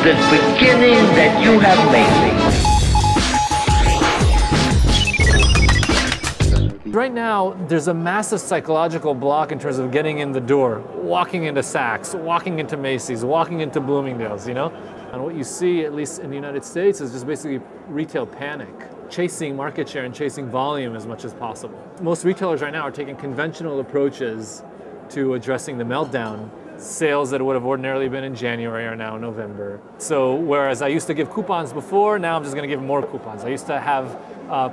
the beginning that you have made. Right now, there's a massive psychological block in terms of getting in the door, walking into Saks, walking into Macy's, walking into Bloomingdale's, you know? And what you see, at least in the United States, is just basically retail panic, chasing market share and chasing volume as much as possible. Most retailers right now are taking conventional approaches to addressing the meltdown. Sales that would have ordinarily been in January are now in November. So whereas I used to give coupons before, now I'm just going to give more coupons. I used to have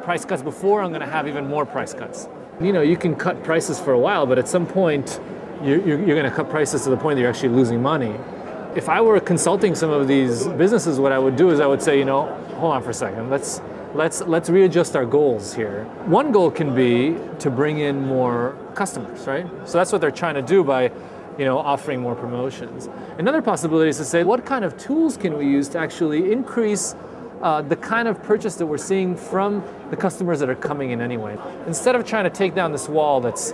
price cuts before, I'm going to have even more price cuts. You know, you can cut prices for a while, but at some point, you're going to cut prices to the point that you're actually losing money. If I were consulting some of these businesses, what I would do is I would say, you know, hold on for a second, let's readjust our goals here. One goal can be to bring in more customers, right? So that's what they're trying to do by, you know, offering more promotions. Another possibility is to say, what kind of tools can we use to actually increase the kind of purchase that we're seeing from the customers that are coming in anyway? Instead of trying to take down this wall that's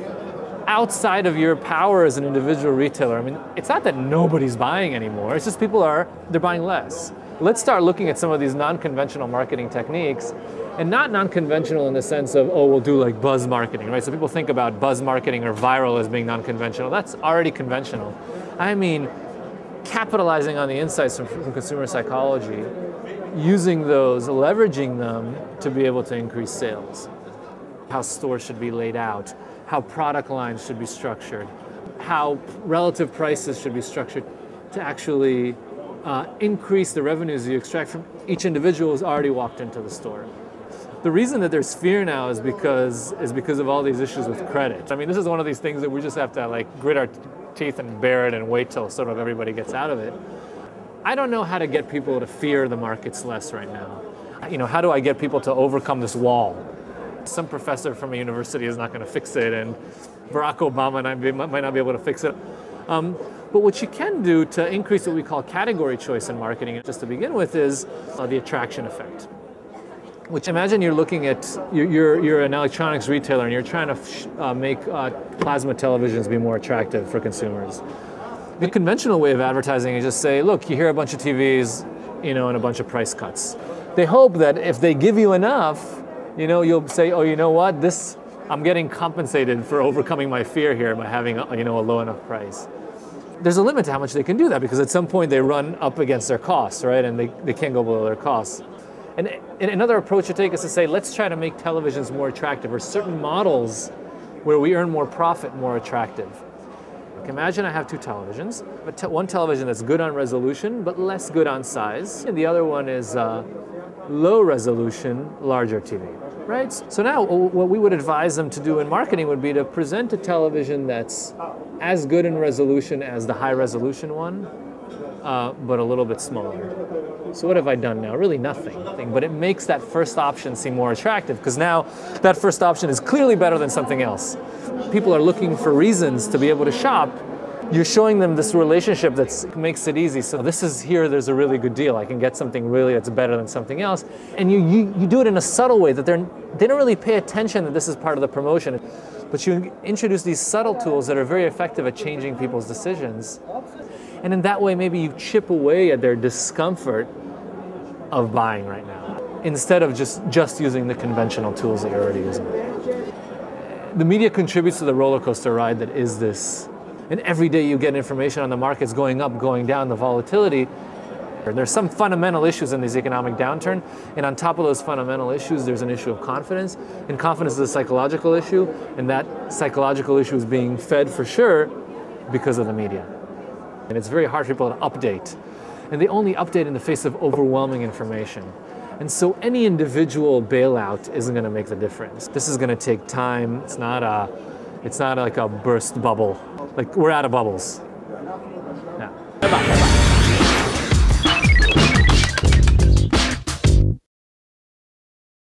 outside of your power as an individual retailer, I mean, it's not that nobody's buying anymore, it's just they're buying less. Let's start looking at some of these non-conventional marketing techniques, and not non-conventional in the sense of, oh, we'll do like buzz marketing, right? So people think about buzz marketing or viral as being non-conventional. That's already conventional. I mean, capitalizing on the insights from consumer psychology, using those, leveraging them to be able to increase sales. How stores should be laid out, how product lines should be structured, how relative prices should be structured to actually increase the revenues you extract from each individual who's already walked into the store. The reason that there's fear now is because of all these issues with credit. I mean, this is one of these things that we just have to like grit our teeth and bear it and wait till sort of everybody gets out of it. I don't know how to get people to fear the markets less right now. You know, how do I get people to overcome this wall? Some professor from a university is not going to fix it, and Barack Obama might not be able to fix it. But what you can do to increase what we call category choice in marketing, just to begin with, is the attraction effect. Which, imagine you're looking at, you're an electronics retailer and you're trying to make plasma televisions be more attractive for consumers. The conventional way of advertising is just say, look, you hear a bunch of TVs, you know, and a bunch of price cuts. They hope that if they give you enough, you know, you'll say, oh, you know what, I'm getting compensated for overcoming my fear here by having a low enough price. There's a limit to how much they can do that, because at some point they run up against their costs, right? And they can't go below their costs. And another approach to take is to say, let's try to make televisions more attractive, or certain models where we earn more profit more attractive. Like, imagine I have two televisions, but one television that's good on resolution, but less good on size. And the other one is low resolution, larger TV, right? So now what we would advise them to do in marketing would be to present a television that's as good in resolution as the high resolution one, but a little bit smaller. So what have I done now? Really nothing, but it makes that first option seem more attractive, because now that first option is clearly better than something else. People are looking for reasons to be able to shop. You're showing them this relationship that makes it easy. So there's a really good deal. I can get something really that's better than something else. And you do it in a subtle way that they don't really pay attention that this is part of the promotion. But you introduce these subtle tools that are very effective at changing people's decisions. And in that way, maybe you chip away at their discomfort of buying right now, instead of just using the conventional tools that you're already using. The media contributes to the roller coaster ride that is this. And every day you get information on the markets going up, going down, the volatility. There's some fundamental issues in this economic downturn, and on top of those fundamental issues, there's an issue of confidence. And confidence is a psychological issue, and that psychological issue is being fed for sure because of the media. And it's very hard for people to update. And they only update in the face of overwhelming information. And so any individual bailout isn't going to make the difference. This is going to take time. It's not like a burst bubble. Like, we're out of bubbles.